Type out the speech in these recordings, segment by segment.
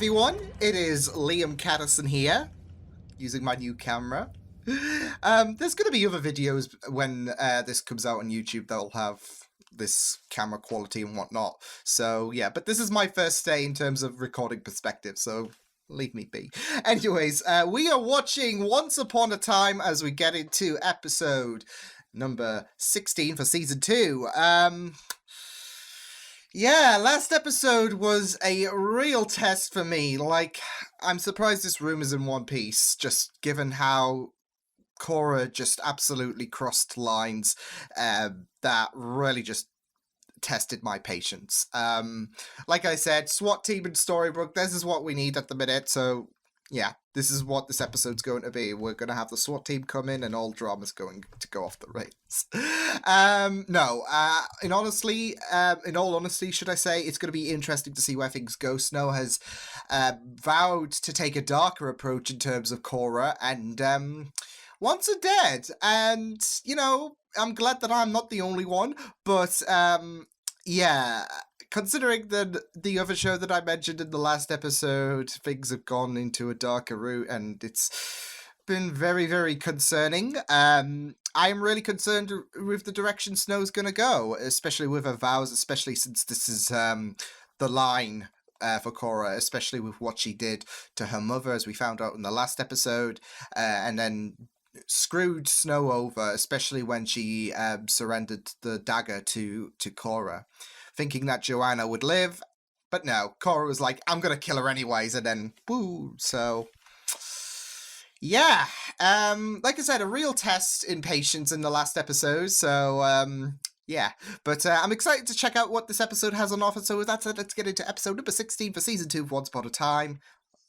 everyone, it is Liam Caddison here, using my new camera. There's going to be other videos when this comes out on YouTube that'll have this camera quality and whatnot. So yeah, but this is my first day in terms of recording perspective, so leave me be. Anyways, we are watching Once Upon a Time as we get into episode number 16 for season 2. Yeah, last episode was a real test for me. Like, I'm surprised this room is in one piece, just given how Cora just absolutely crossed lines that really just tested my patience. Like I said, SWAT team and Storybook, this is what we need at the minute, so yeah, this is what this episode's going to be. We're going to have the SWAT team come in and all drama's going to go off the rails. In all honesty, should I say, it's going to be interesting to see where things go. Snow has vowed to take a darker approach in terms of Cora and wants her dead. And, you know, I'm glad that I'm not the only one, but yeah, considering the other show that I mentioned in the last episode, things have gone into a darker route, and it's been very, very concerning. I'm really concerned with the direction Snow's going to go, especially with her vows, especially since this is the line for Cora, especially with what she did to her mother, as we found out in the last episode, and then screwed Snow over, especially when she surrendered the dagger to Cora, thinking that Joanna would live, but no, Cora was like, I'm gonna kill her anyways, and then woo. So yeah, like I said, a real test in patience in the last episode, so yeah, but I'm excited to check out what this episode has on offer. So with that said, let's get into episode number 16 for season 2 of Once Upon a Time.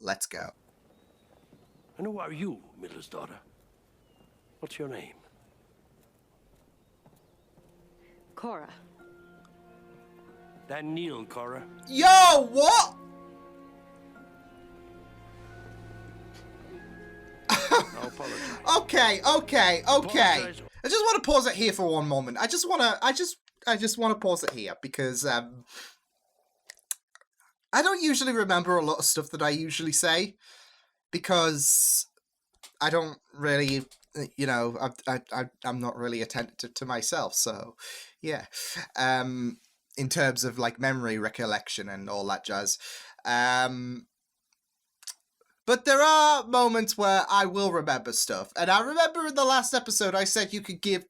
Let's go. And who are you, Miller's daughter? What's your name? Cora. Dan Neil, Cora. Yo, what? I apologize. Okay. Apologize. I just want to pause it here for one moment. I just want to pause it here because I don't usually remember a lot of stuff that I usually say because I don't really, you know, I'm not really attentive to myself. So yeah. In terms of like memory recollection and all that jazz. But there are moments where I will remember stuff. And I remember in the last episode I said you could give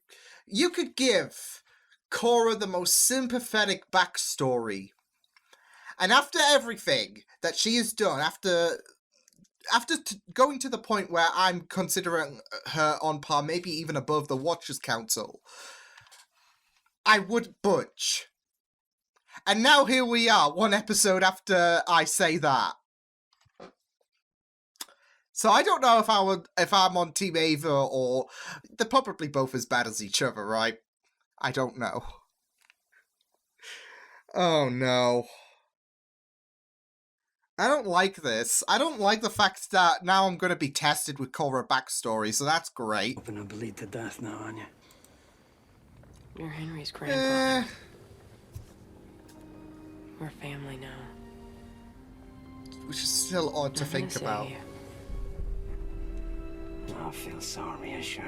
Cora the most sympathetic backstory. And after everything that she has done, after going to the point where I'm considering her on par, maybe even above the Watchers Council, I would budge. And now here we are, one episode after I say that. So I don't know if I'm on Team Ava or they're probably both as bad as each other, right? I don't know. Oh no. I don't like this. I don't like the fact that now I'm going to be tested with Cora backstory, so that's great. Hoping to bleed to death now, aren't you? You're Henry's grandfather. We're family now. Which is still odd to think about. I feel sorry, I should.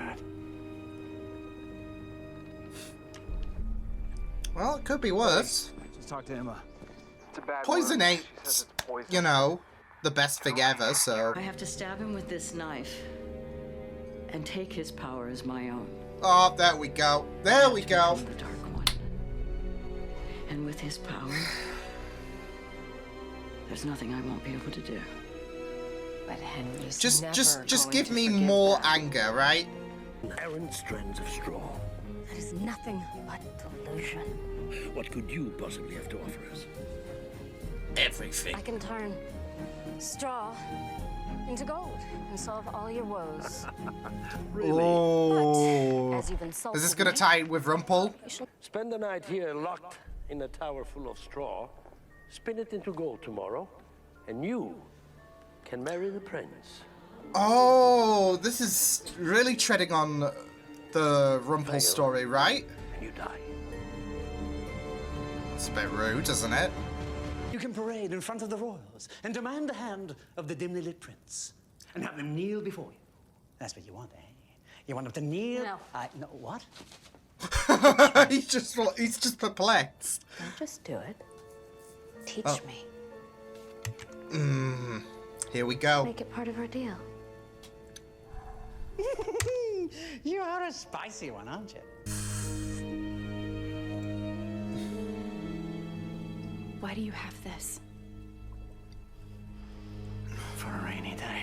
Well, it could be worse. Just talk to Emma. Poison ain't, you know, the best thing ever, so... I have to stab him with this knife and take his power as my own. Oh, there we go. There we go. The Dark One. And with his power, there's nothing I won't be able to do. But Henry's just give me more anger, right? Errant strands of straw. That is nothing but delusion. What could you possibly have to offer us? Everything. I can turn straw into gold and solve all your woes. Really? Oh. But as you've insulted Is this gonna tie in with Rumpel? Spend the night here locked in a tower full of straw, spin it into gold tomorrow, and you can marry the prince. Oh, this is really treading on the Rumpel story, right? And you die. It's a bit rude, isn't it? You can parade in front of the royals and demand the hand of the dimly lit prince and have them kneel before you. That's what you want, eh? You want them to kneel? No. No, what? he's just perplexed. Don't just do it. Teach me. Here we go. Make it part of our deal. You are a spicy one, aren't you? Why do you have this? For a rainy day.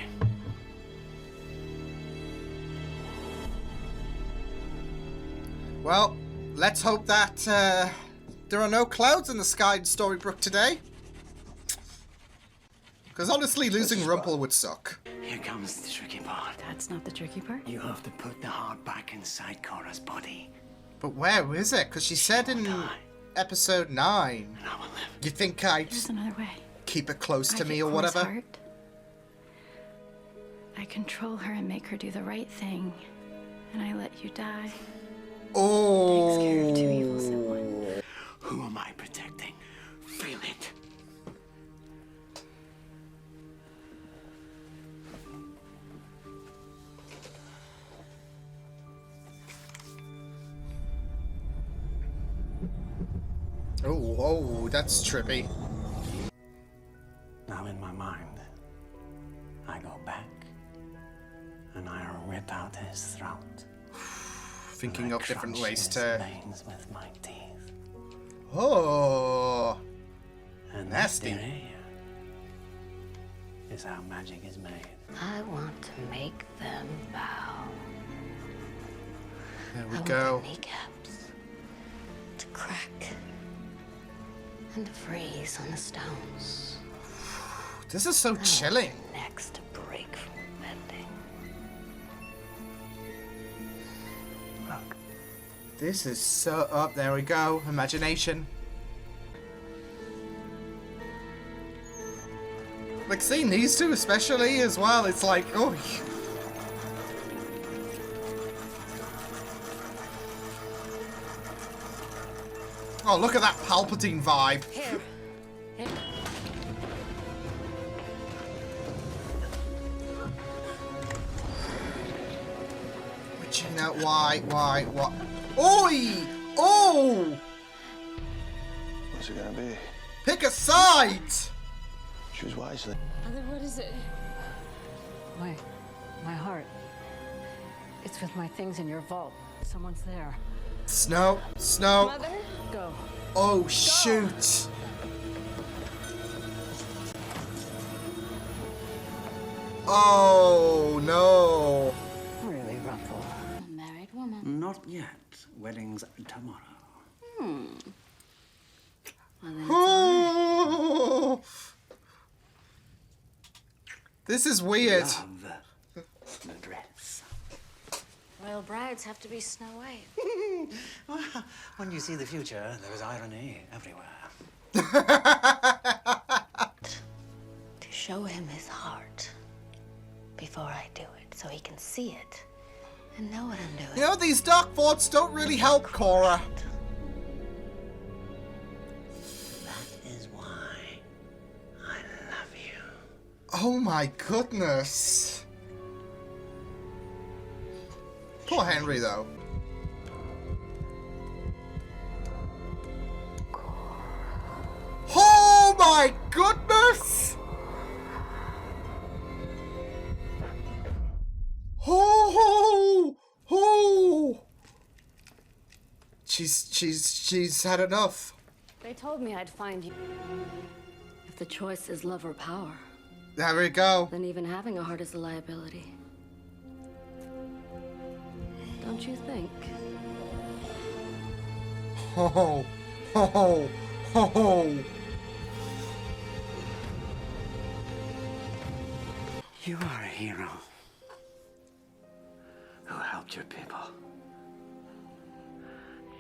Well, let's hope that there are no clouds in the sky in Storybrooke today. Because honestly, losing Rumple would suck. Here comes the tricky part. That's not the tricky part. You have to put the heart back inside Cora's body. But where is it? Because she said in episode 9, And I will live. you think I'd There's another way. keep it close to I me get or Cora's whatever? heart. I control her and make her do the right thing. And I let you die. Oh. Takes care of two evils at one. Who am I protecting? Feel it. Oh, that's trippy. Now in my mind, I go back and I rip out his throat. Thinking And I of different crunch ways his to... veins with my teeth. Oh. And Nasty. this there is how magic is made. I want to make them bow. There I we want go. their kneecaps to crack and to freeze on the stones. This is so chilling. Necks to break from bending. Look, This is so... Oh, there we go. Imagination. Like, seeing these two especially as well, it's like, oh... Oh, look at that Palpatine vibe. Here. Which, you know, why, what? Oi! Oh! What's it gonna be? Pick a side! Choose wisely. Mother, what is it? My heart. It's with my things in your vault. Someone's there. Snow. Mother? Go. Oh, shoot. Oh, no. Really, Rumple. A married woman. not yet. Wedding's tomorrow. Well, then Oh. This is weird. Love the dress. royal brides have to be Snow White. When you see the future, there is irony everywhere. To show him his heart before I do it, so he can see it and know what I'm doing. You know, these dark thoughts don't really help Cora. That is why I love you. Oh my goodness. Poor Henry, though. Oh my goodness! Oh, oh! She's had enough. They told me I'd find you. If the choice is love or power, There we go. then even having a heart is a liability. Don't you think? Oh, oh, oh. You are a hero who helped your people.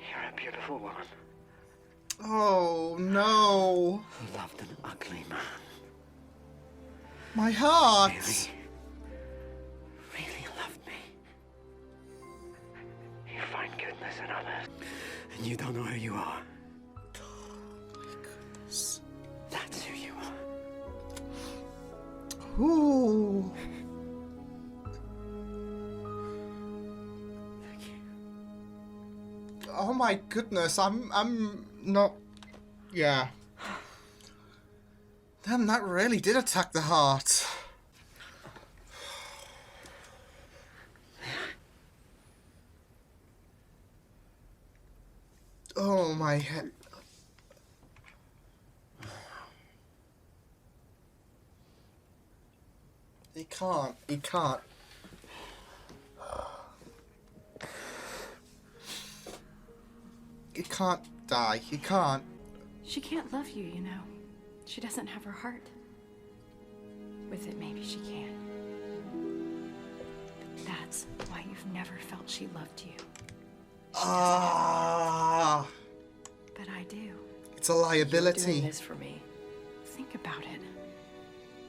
You're a beautiful woman Oh no. who loved an ugly man. My heart. Really loved me. You find goodness in others, and you don't know who you are. That's who Ooh. Oh my goodness, I'm not... Yeah. Damn, that really did attack the heart. Oh my head. He can't. He can't. He can't die. He can't. She can't love you, you know. She doesn't have her heart. With it, maybe she can. But that's why you've never felt she loved you. Ah. But I do. It's a You're liability. doing this for me. Think about it.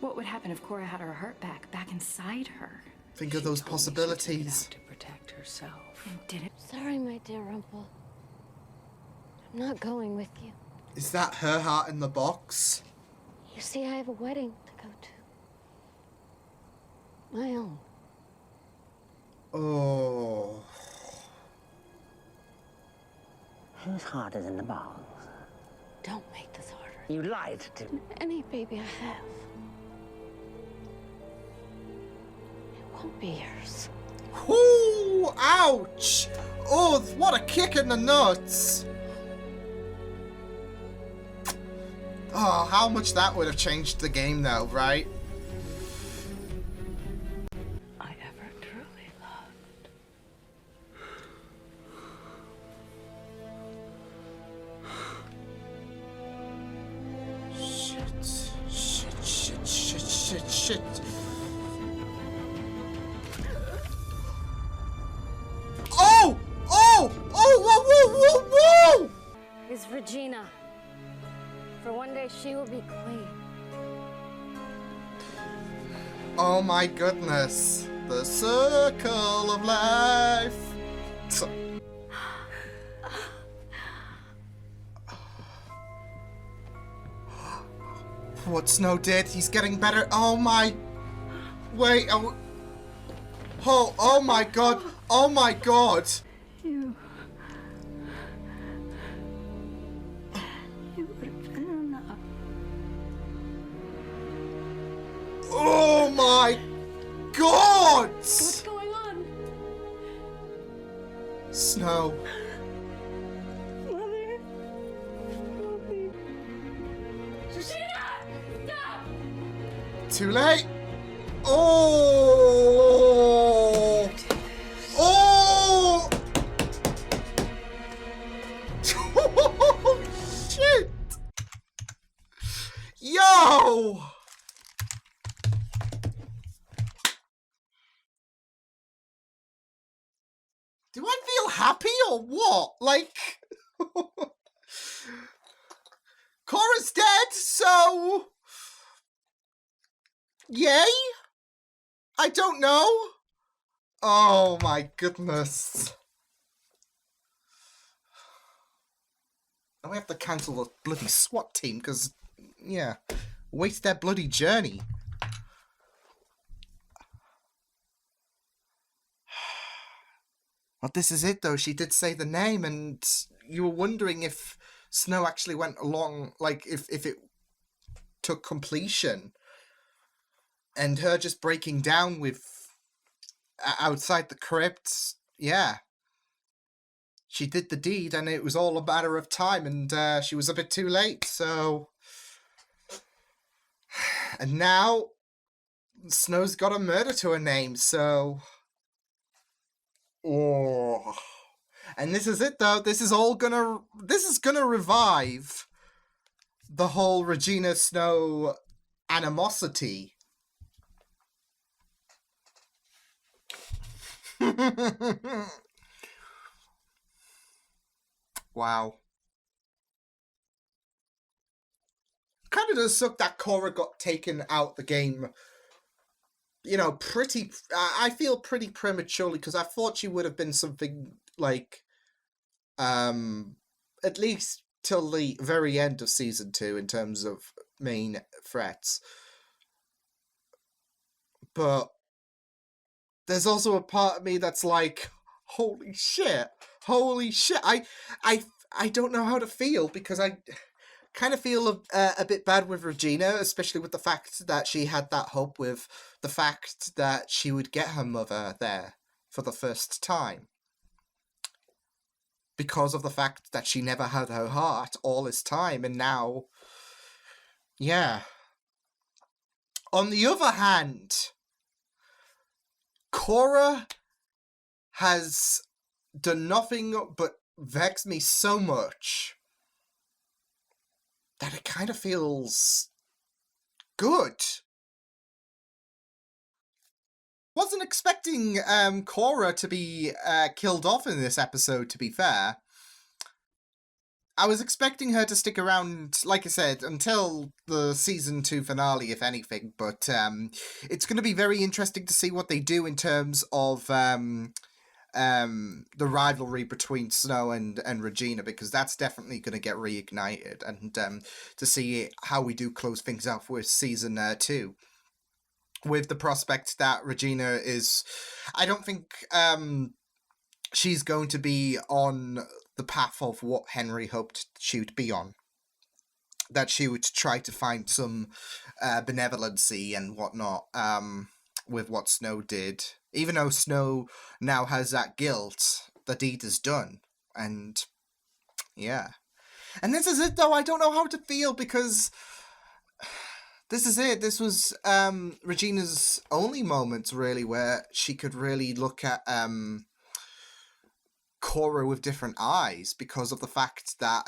What would happen if Cora had her heart back inside her? Think of those possibilities. To protect herself. And did it? Sorry, my dear Rumple. I'm not going with you. Is that her heart in the box? You see, I have a wedding to go to. My own. Oh. Whose heart is in the box? Don't make this harder. You lied to me. Any baby I have, it won't be yours. Ooh, ouch! Oh, what a kick in the nuts! Oh, how much that would have changed the game though, right? I ever truly loved. Shit. Oh! Oh! Oh! Whoa! Is Regina. For one day she will be queen. Oh my goodness. The circle of life. What Snow did, he's getting better. Oh my... Wait, oh my god. Oh my god. You would have been enough. Oh my god. What's going on? Snow. Mother. Help me. Regina! Stop! Too late. Oh. Oh. Oh shit. Yo. Do I feel happy or what? Like, Cora's dead, so yay? I don't know. Oh my goodness. Now we have to cancel the bloody SWAT team because, yeah, waste their bloody journey. Well, this is it though. She did say the name, and you were wondering if Snow actually went along, like if it took completion, and her just breaking down with outside the crypt. Yeah, she did the deed, and it was all a matter of time, and she was a bit too late. So, and now Snow's got a murder to her name. So. Oh, and this is it though. This is gonna revive the whole Regina Snow animosity. Wow. Kind of does suck that Cora got taken out the game. You know, I feel pretty prematurely, because I thought she would have been something like, at least till the very end of season 2 in terms of main threats. but there's also a part of me that's like, holy shit. I don't know how to feel, because I kind of feel a bit bad with Regina, especially with the fact that she had that hope with the fact that she would get her mother there for the first time. Because of the fact that she never had her heart all this time, and now, yeah. On the other hand, Cora has done nothing but vex me so much that it kind of feels good. Wasn't expecting Cora to be killed off in this episode, to be fair. I was expecting her to stick around, like I said, until the season 2 finale, if anything, but it's going to be very interesting to see what they do in terms of the rivalry between Snow and Regina, because that's definitely going to get reignited, and to see how we do close things out with season 2. With the prospect that Regina is... I don't think she's going to be on the path of what Henry hoped she would be on. That she would try to find some benevolency and whatnot with what Snow did. Even though Snow now has that guilt, the deed is done. And, yeah. And this is it, though. I don't know how to feel, because... This is it. This was Regina's only moments, really, where she could really look at Cora with different eyes, because of the fact that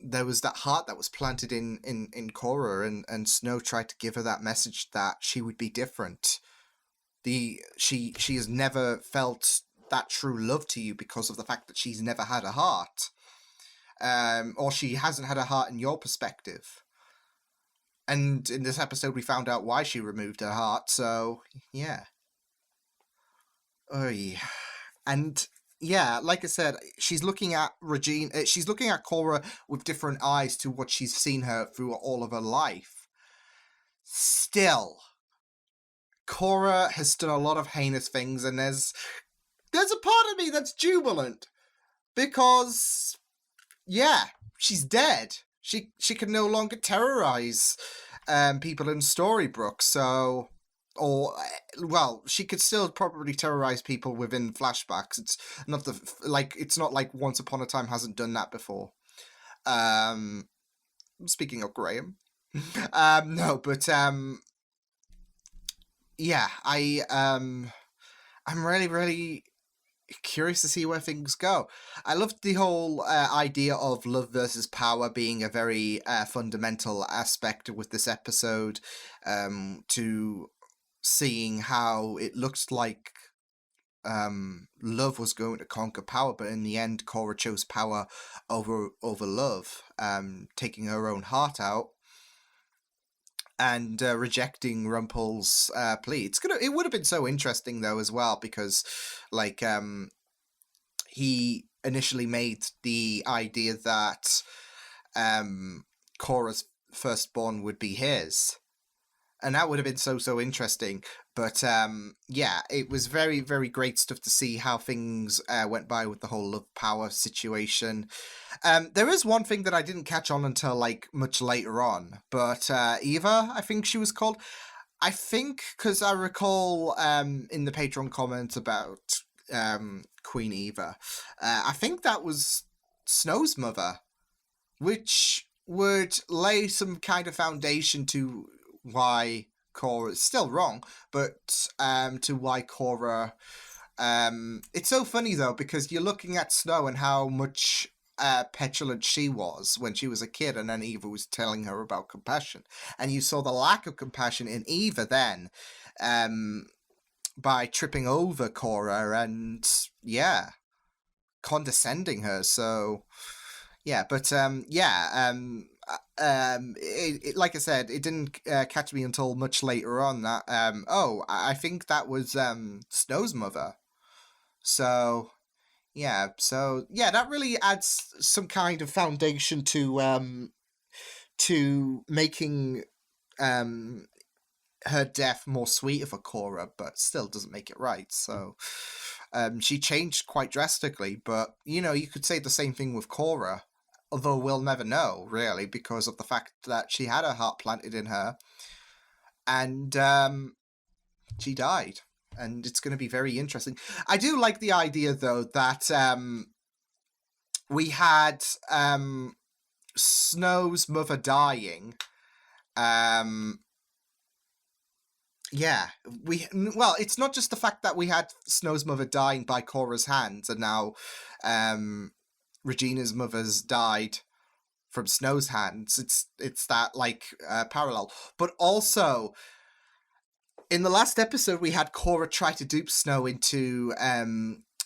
there was that heart that was planted in Cora, and Snow tried to give her that message that she would be different. She has never felt that true love to you because of the fact that she's never had a heart. Or she hasn't had a heart in your perspective. And in this episode, we found out why she removed her heart, so, yeah. Oy. And, yeah, like I said, she's looking at Regina, she's looking at Cora with different eyes to what she's seen her through all of her life. Still, Cora has done a lot of heinous things, and there's a part of me that's jubilant. Because, yeah, she's dead. She can no longer terrorize people in Storybrooke, so... Or, well, she could still probably terrorize people within flashbacks. It's not it's not like Once Upon a Time hasn't done that before. Speaking of Graham. No, but, yeah, I'm really, really curious to see where things go. I loved the whole idea of love versus power being a very fundamental aspect with this episode, to seeing how it looks like love was going to conquer power, but in the end Cora chose power over love, taking her own heart out and rejecting Rumpel's plea. It would have been so interesting though as well, because like he initially made the idea that Cora's firstborn would be his. And that would have been so interesting. But, yeah, it was very, very great stuff to see how things went by with the whole love power situation. There is one thing that I didn't catch on until, like, much later on. But Eva, I think she was called. I think, because I recall in the Patreon comments about Queen Eva, I think that was Snow's mother, which would lay some kind of foundation to why Cora is still wrong, but to why Cora... it's so funny, though, because you're looking at Snow and how much petulant she was when she was a kid, and then Eva was telling her about compassion. And you saw the lack of compassion in Eva then, by tripping over Cora and, yeah, condescending her, so... Yeah, but, like I said, it didn't catch me until much later on that, I think that was Snow's mother. So, yeah, that really adds some kind of foundation to making her death more sweeter for Cora, but still doesn't make it right. So she changed quite drastically. But, you know, you could say the same thing with Cora, although we'll never know, really, because of the fact that she had her heart planted in her, and she died. And it's going to be very interesting. I do like the idea, though, that we had Snow's mother dying. Yeah, well, it's not just the fact that we had Snow's mother dying by Cora's hands, and now Regina's mother's died from Snow's hands. It's that like parallel, but also in the last episode we had Cora try to dupe Snow into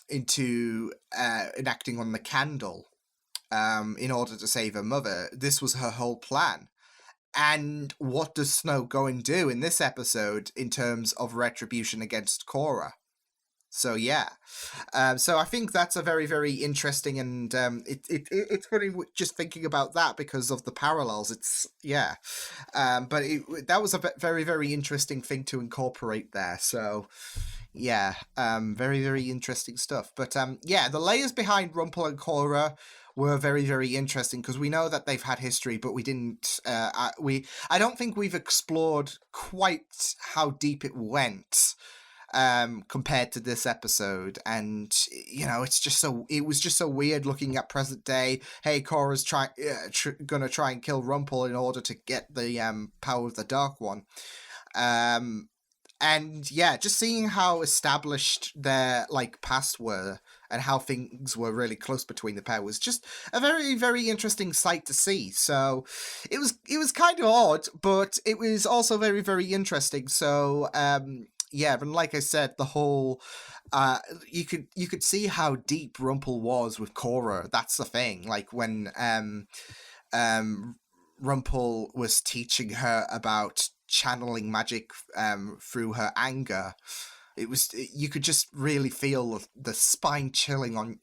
enacting on the candle in order to save her mother. This was her whole plan. And what does Snow go and do in this episode in terms of retribution against Cora? So yeah, so I think that's a very, very interesting, and it's funny just thinking about that because of the parallels. It's but that was a very, very interesting thing to incorporate there. So yeah, very, very interesting stuff. But yeah, the layers behind Rumpel and Cora were very, very interesting because we know that they've had history, but we didn't. I don't think we've explored quite how deep it went compared to this episode. And you know, it was just so weird looking at present day. Hey, Cora's gonna try and kill Rumpel in order to get the power of the Dark One. And yeah, just seeing how established their like past were and how things were really close between the pair was just a very, very interesting sight to see. So it was kind of odd, but it was also very, very interesting. So yeah, and like I said, the whole you could see how deep Rumpel was with Cora. That's the thing. Like when Rumpel was teaching her about channeling magic through her anger, you could just really feel the spine chilling on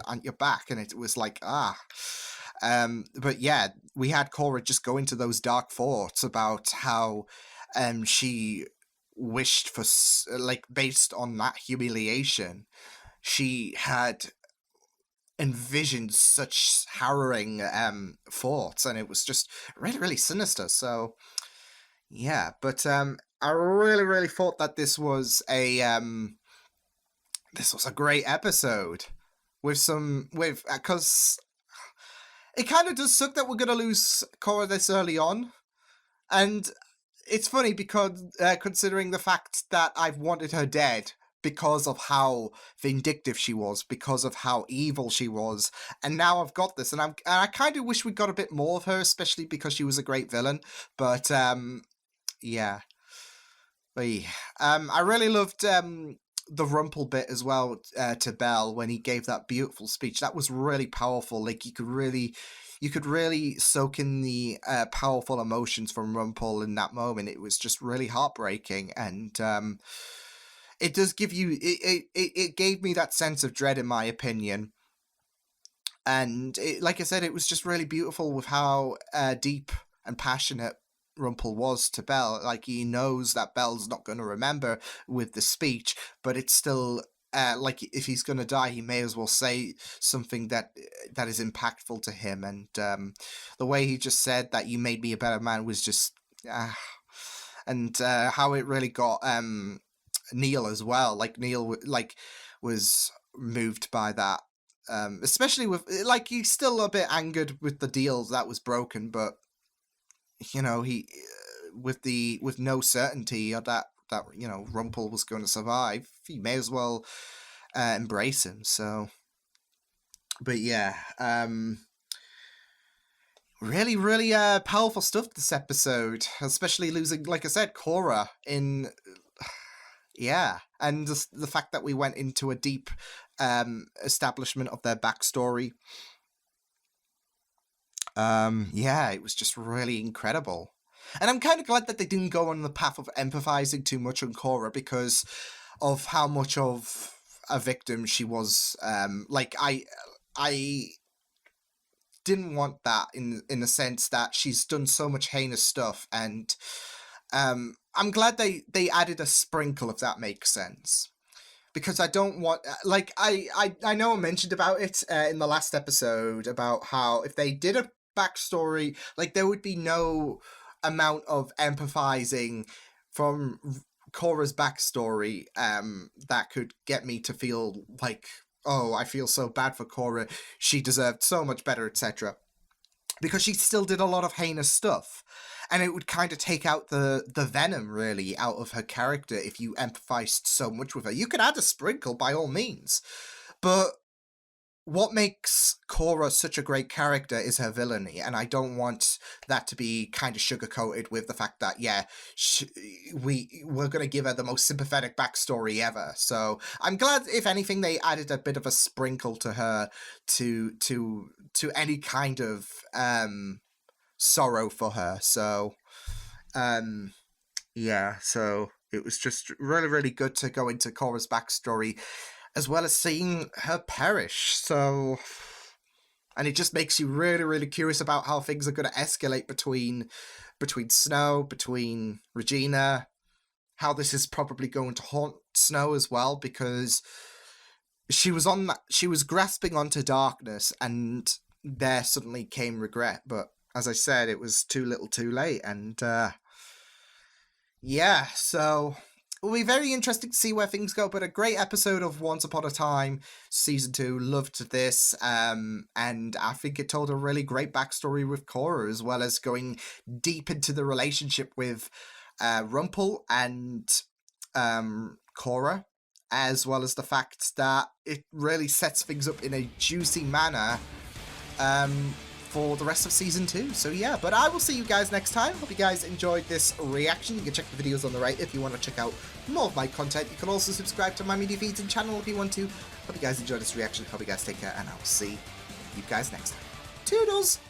on your back, and it was like but yeah, we had Cora just go into those dark thoughts about how she wished for, like, based on that humiliation, she had envisioned such harrowing thoughts, and it was just really, really sinister. So yeah, but I really, really thought that this was a great episode because it kind of does suck that we're gonna lose Cora this early on, and it's funny because considering the fact that I've wanted her dead because of how vindictive she was, because of how evil she was, and now I've got this, and I kind of wish we got a bit more of her, especially because she was a great villain. But yeah. I really loved the Rumpel bit as well to Belle when he gave that beautiful speech. That was really powerful. Like you could really soak in the powerful emotions from Rumpel in that moment. It was just really heartbreaking, and it does give you it gave me that sense of dread, in my opinion. And like I said, it was just really beautiful with how deep and passionate Rumpel was to Belle. Like, he knows that Belle's not going to remember with the speech, but it's still like, if he's going to die, he may as well say something that is impactful to him. And the way he just said that, "You made me a better man," was just and how it really got Neil as well. Like, Neil was moved by that, especially with, like, he's still a bit angered with the deal that was broken, but you know, he with no certainty that you know, Rumpel was going to survive, he may as well embrace him. So, but yeah, really, really powerful stuff this episode, especially losing, like I said, Cora in yeah, and the fact that we went into a deep establishment of their backstory. Yeah, it was just really incredible. And I'm kind of glad that they didn't go on the path of empathizing too much on Cora because of how much of a victim she was. Like, I didn't want that in the sense that she's done so much heinous stuff, and I'm glad they added a sprinkle, if that makes sense. Because I don't want, like, I know I mentioned about it in the last episode about how if they did a backstory, like, there would be no amount of empathizing from Korra's backstory that could get me to feel like, oh, I feel so bad for Korra, she deserved so much better, etc. Because she still did a lot of heinous stuff. And it would kind of take out the venom, really, out of her character if you empathized so much with her. You could add a sprinkle, by all means. But what makes Korra such a great character is her villainy. And I don't want that to be kind of sugar-coated with the fact that, yeah, we're going to give her the most sympathetic backstory ever. So I'm glad, if anything, they added a bit of a sprinkle to her to any kind of sorrow for her. So yeah, so it was just really, really good to go into Korra's backstory as well as seeing her perish. So, and it just makes you really, really curious about how things are going to escalate between Snow, between Regina, how this is probably going to haunt Snow as well, because she was grasping onto darkness, and there suddenly came regret. But as I said, it was too little too late. And yeah, so it'll be very interesting to see where things go. But a great episode of Once Upon a Time Season 2. Loved this. And I think it told a really great backstory with Korra, as well as going deep into the relationship with Rumpel and Korra, as well as the fact that it really sets things up in a juicy manner for the rest of Season 2. So yeah, but I will see you guys next time. Hope you guys enjoyed this reaction. You can check the videos on the right if you want to check out more of my content. You can also subscribe to my media feeds and channel if you want to. Hope you guys enjoyed this reaction. Hope you guys take care, and I'll see you guys next time. Toodles!